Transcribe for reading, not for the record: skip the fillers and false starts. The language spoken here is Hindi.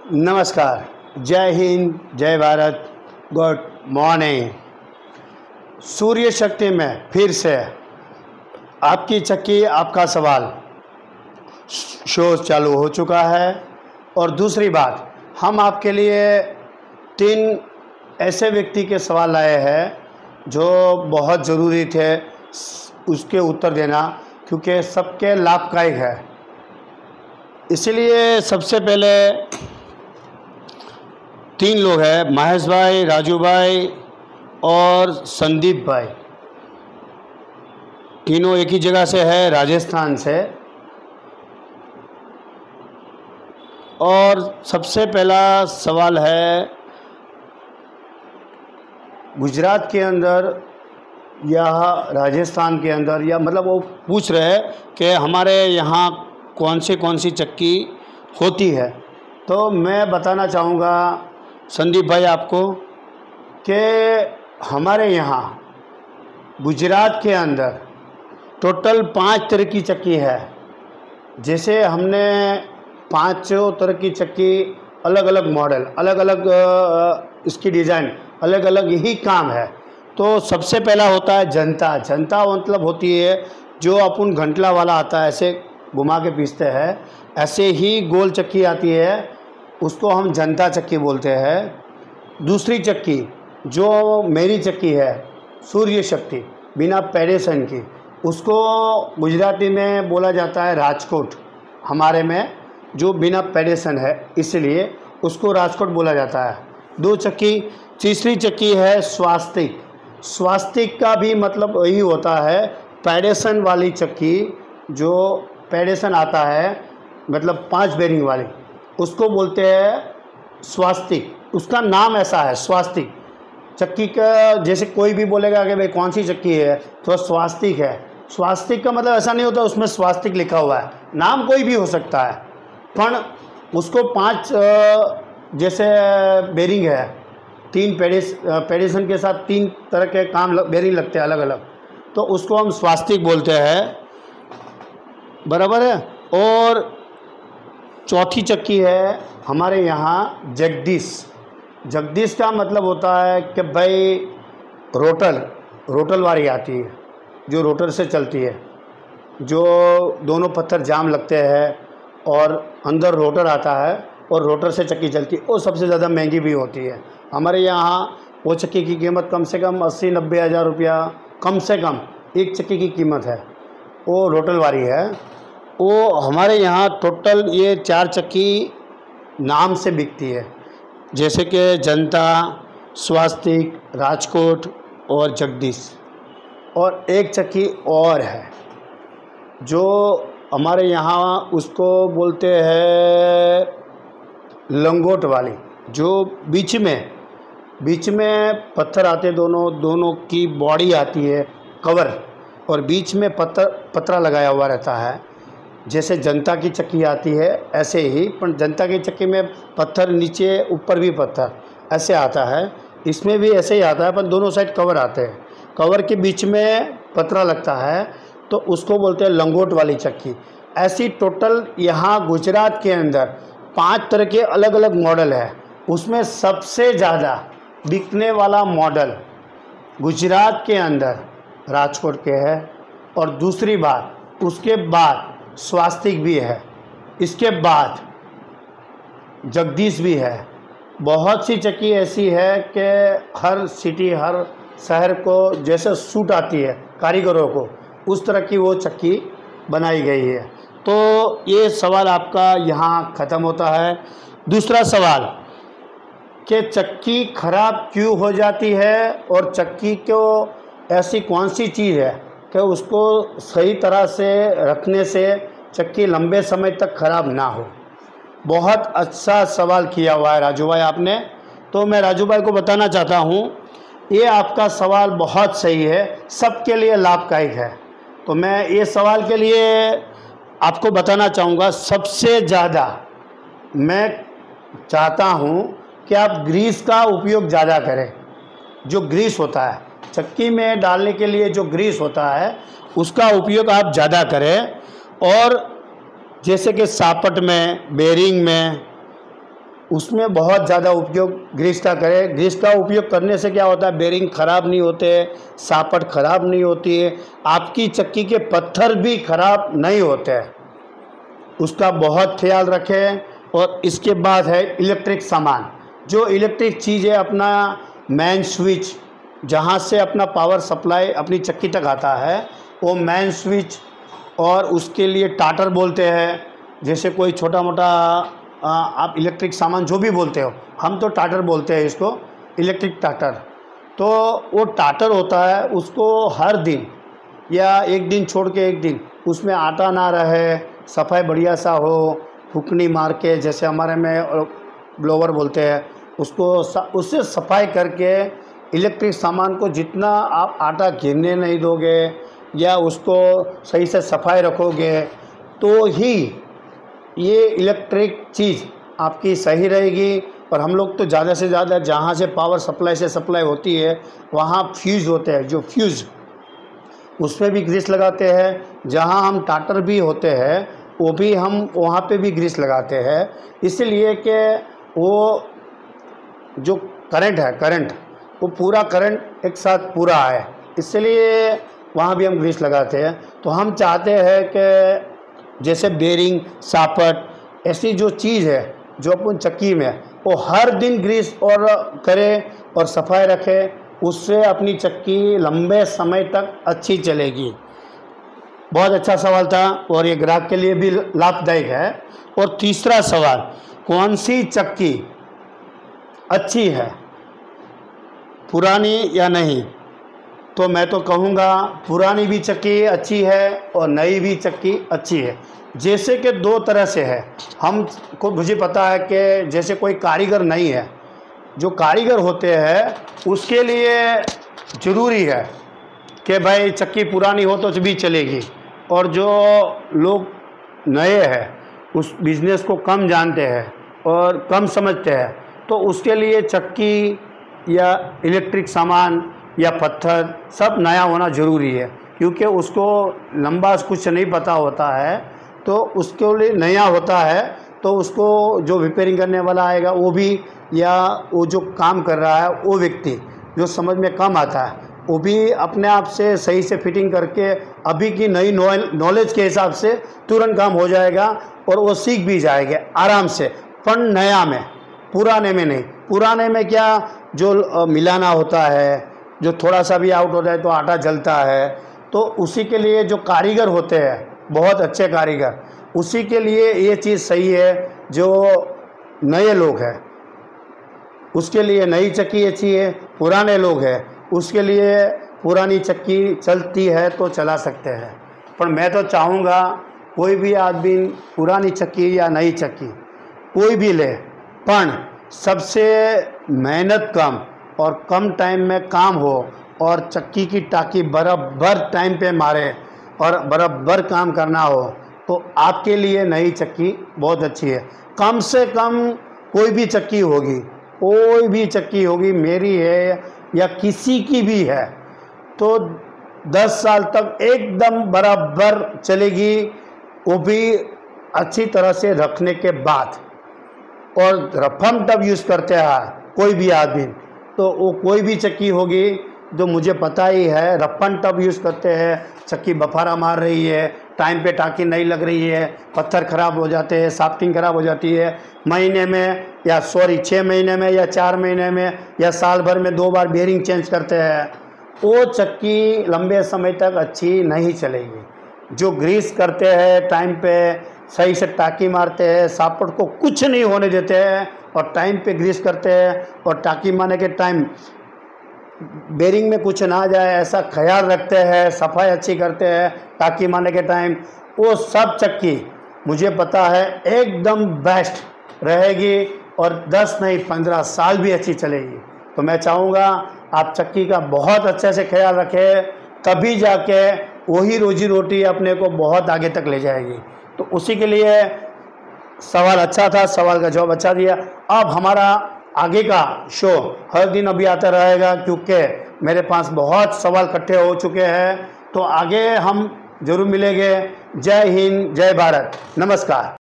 नमस्कार, जय हिंद, जय भारत, गुड मॉर्निंग। सूर्य शक्ति में फिर से आपकी चक्की, आपका सवाल शो चालू हो चुका है। और दूसरी बात, हम आपके लिए 3 ऐसे व्यक्ति के सवाल लाए हैं जो बहुत ज़रूरी थे उसके उत्तर देना, क्योंकि सबके लाभदायक है। इसलिए सबसे पहले 3 लोग हैं, महेश भाई, राजू भाई और संदीप भाई। तीनों एक ही जगह से है, राजस्थान से। और सबसे पहला सवाल है, गुजरात के अंदर या राजस्थान के अंदर, या मतलब वो पूछ रहे हैं कि हमारे यहाँ कौन सी चक्की होती है। तो मैं बताना चाहूँगा संदीप भाई आपको कि हमारे यहाँ गुजरात के अंदर टोटल 5 तरह की चक्की है। जैसे हमने 5 तरह की चक्की, अलग अलग मॉडल, अलग अलग इसकी डिज़ाइन, अलग अलग ही काम है। तो सबसे पहला होता है जनता। जनता मतलब होती है जो अपन घंटला वाला आता है, ऐसे घुमा के पीसते हैं, ऐसे ही गोल चक्की आती है, उसको हम जनता चक्की बोलते हैं। दूसरी चक्की जो मेरी चक्की है, सूर्य शक्ति, बिना पेडेशन की, उसको गुजराती में बोला जाता है राजकोट। हमारे में जो बिना पेडेशन है, इसलिए उसको राजकोट बोला जाता है। 2 चक्की। तीसरी चक्की है स्वास्तिक। स्वास्तिक का भी मतलब वही होता है, पेडेशन वाली चक्की, जो पेडेशन आता है, मतलब 5 बेरिंग वाली, उसको बोलते हैं स्वास्तिक। उसका नाम ऐसा है, स्वास्तिक चक्की का। जैसे कोई भी बोलेगा कि भाई कौन सी चक्की है, तो स्वास्तिक है। स्वास्तिक का मतलब ऐसा नहीं होता उसमें स्वास्तिक लिखा हुआ है, नाम कोई भी हो सकता है, पर उसको 5 जैसे बेरिंग है, 3 पेडिशन के साथ 3 तरह के काम बेरिंग लगते हैं अलग अलग, तो उसको हम स्वास्तिक बोलते हैं, बराबर है। और चौथी चक्की है हमारे यहाँ जगदीश। जगदीश का मतलब होता है कि भाई रोटल वाली आती है, जो रोटर से चलती है, जो दोनों पत्थर जाम लगते हैं और अंदर रोटर आता है और रोटर से चक्की चलती है। वो सबसे ज़्यादा महंगी भी होती है। हमारे यहाँ वो चक्की की कीमत कम से कम 80-90 हज़ार रुपया, कम से कम एक चक्की की कीमत है, वो रोटल वाली है। वो हमारे यहाँ टोटल ये 4 चक्की नाम से बिकती है, जैसे कि जनता, स्वास्तिक, राजकोट और जगदीश। और एक चक्की और है जो हमारे यहाँ उसको बोलते हैं लंगोट वाली, जो बीच में पत्थर आते, दोनों की बॉडी आती है कवर, और बीच में पतरा लगाया हुआ रहता है। जैसे जनता की चक्की आती है ऐसे ही, पर जनता की चक्की में पत्थर नीचे ऊपर भी पत्थर ऐसे आता है, इसमें भी ऐसे ही आता है, पर दोनों साइड कवर आते हैं। कवर के बीच में पतरा लगता है, तो उसको बोलते हैं लंगोट वाली चक्की। ऐसी टोटल यहाँ गुजरात के अंदर 5 तरह के अलग अलग मॉडल है। उसमें सबसे ज़्यादा बिकने वाला मॉडल गुजरात के अंदर राजकोट के है। और दूसरी बात, उसके बाद स्वास्तिक भी है, इसके बाद जगदीश भी है। बहुत सी चक्की ऐसी है कि हर सिटी, हर शहर को जैसे सूट आती है कारीगरों को, उस तरह की वो चक्की बनाई गई है। तो ये सवाल आपका यहाँ ख़त्म होता है। दूसरा सवाल कि चक्की ख़राब क्यों हो जाती है, और चक्की को ऐसी कौन सी चीज़ है कि उसको सही तरह से रखने से चक्की लंबे समय तक ख़राब ना हो। बहुत अच्छा सवाल किया हुआ है राजू भाई आपने। तो मैं राजू भाई को बताना चाहता हूँ, ये आपका सवाल बहुत सही है, सबके लिए लाभदायक है। तो मैं ये सवाल के लिए आपको बताना चाहूँगा, सबसे ज़्यादा मैं चाहता हूँ कि आप ग्रीस का उपयोग ज़्यादा करें। जो ग्रीस होता है चक्की में डालने के लिए, जो ग्रीस होता है, उसका उपयोग आप ज़्यादा करें। और जैसे कि सापट में, बेरिंग में, उसमें बहुत ज़्यादा उपयोग ग्रीस का करें। ग्रीस का उपयोग करने से क्या होता है, बेरिंग ख़राब नहीं होते, सापट ख़राब नहीं होती है, आपकी चक्की के पत्थर भी ख़राब नहीं होते हैं। उसका बहुत ख्याल रखें। और इसके बाद है इलेक्ट्रिक सामान। जो इलेक्ट्रिक चीज़ है, अपना मेन स्विच, जहाँ से अपना पावर सप्लाई अपनी चक्की तक आता है, वो मेन स्विच, और उसके लिए टाटर बोलते हैं। जैसे कोई छोटा मोटा आप इलेक्ट्रिक सामान जो भी बोलते हो, हम तो टाटर बोलते हैं इसको, इलेक्ट्रिक टाटर। तो वो टाटर होता है, उसको हर दिन या एक दिन छोड़ के एक दिन उसमें आटा ना रहे, सफाई बढ़िया सा हो, फूकनी मार के, जैसे हमारे में ब्लोवर बोलते हैं उसको, उससे सफाई करके इलेक्ट्रिक सामान को जितना आप आटा गिरने नहीं दोगे या उसको सही से सफाई रखोगे, तो ही ये इलेक्ट्रिक चीज़ आपकी सही रहेगी। और हम लोग तो ज़्यादा से ज़्यादा जहाँ से पावर सप्लाई से सप्लाई होती है वहाँ फ्यूज़ होते हैं, जो फ्यूज़ उसमें भी ग्रीस लगाते हैं। जहाँ हम टाटर भी होते हैं वो भी हम वहाँ पे भी ग्रीस लगाते हैं, इसलिए कि वो जो करंट है, करंट वो पूरा करंट एक साथ पूरा है, इसलिए वहाँ भी हम ग्रीस लगाते हैं। तो हम चाहते हैं कि जैसे बेरिंग, सापट, ऐसी जो चीज़ है जो अपन चक्की में, वो हर दिन ग्रीस और करें और सफाई रखें, उससे अपनी चक्की लंबे समय तक अच्छी चलेगी। बहुत अच्छा सवाल था और ये ग्राहक के लिए भी लाभदायक है। और तीसरा सवाल, कौन सी चक्की अच्छी है, पुरानी या नहीं? तो मैं तो कहूँगा पुरानी भी चक्की अच्छी है और नई भी चक्की अच्छी है। जैसे कि दो तरह से है, मुझे पता है कि जैसे कोई कारीगर नहीं है, जो कारीगर होते हैं उसके लिए ज़रूरी है कि भाई चक्की पुरानी हो तो भी चलेगी, और जो लोग नए हैं उस बिज़नेस को कम जानते हैं और कम समझते हैं, तो उसके लिए चक्की या इलेक्ट्रिक सामान या पत्थर सब नया होना ज़रूरी है, क्योंकि उसको लंबा कुछ नहीं पता होता है, तो उसके लिए नया होता है। तो उसको जो रिपेयरिंग करने वाला आएगा वो भी, या वो जो काम कर रहा है वो व्यक्ति जो समझ में कम आता है, वो भी अपने आप से सही से फिटिंग करके अभी की नई नॉलेज के हिसाब से तुरंत काम हो जाएगा और वो सीख भी जाएंगे आराम से। पर नया में, पुराने में नहीं। पुराने में क्या, जो मिलाना होता है, जो थोड़ा सा भी आउट होता है तो आटा जलता है, तो उसी के लिए जो कारीगर होते हैं, बहुत अच्छे कारीगर, उसी के लिए ये चीज़ सही है। जो नए लोग हैं उसके लिए नई चक्की अच्छी है, पुराने लोग हैं उसके लिए पुरानी चक्की चलती है तो चला सकते हैं। पर मैं तो चाहूँगा कोई भी आदमी पुरानी चक्की या नई चक्की कोई भी ले, पर सबसे मेहनत कम और कम टाइम में काम हो और चक्की की टाकी बराबर टाइम पे मारे और बराबर काम करना हो, तो आपके लिए नई चक्की बहुत अच्छी है। कम से कम कोई भी चक्की होगी, कोई भी चक्की होगी, मेरी है या किसी की भी है, तो 10 साल तक एकदम बराबर चलेगी, वो भी अच्छी तरह से रखने के बाद। और रफम टब यूज़ करते हैं कोई भी आदमी, तो वो कोई भी चक्की होगी, जो मुझे पता ही है, रफन टब यूज़ करते हैं, चक्की बफारा मार रही है, टाइम पे टाँकी नहीं लग रही है, पत्थर ख़राब हो जाते हैं, साफ्टिंग ख़राब हो जाती है, महीने में या 6 महीने में या 4 महीने में या साल भर में 2 बार बेयरिंग चेंज करते हैं, वो चक्की लंबे समय तक अच्छी नहीं चलेगी। जो ग्रीस करते हैं टाइम पे, सही से टाँकी मारते हैं, सापट को कुछ नहीं होने देते हैं और टाइम पे ग्रीस करते हैं, और टाँकी मारने के टाइम बेरिंग में कुछ ना जाए ऐसा ख्याल रखते हैं, सफाई अच्छी करते हैं टाँकी मारने के टाइम, वो सब चक्की मुझे पता है एकदम बेस्ट रहेगी और 10 नहीं 15 साल भी अच्छी चलेगी। तो मैं चाहूँगा आप चक्की का बहुत अच्छे से ख्याल रखें, तभी जाके वही रोजी रोटी अपने को बहुत आगे तक ले जाएगी। तो उसी के लिए सवाल अच्छा था, सवाल का जवाब अच्छा दिया। अब हमारा आगे का शो हर दिन अभी आता रहेगा, क्योंकि मेरे पास बहुत सवाल इकट्ठे हो चुके हैं। तो आगे हम जरूर मिलेंगे। जय हिंद, जय भारत, नमस्कार।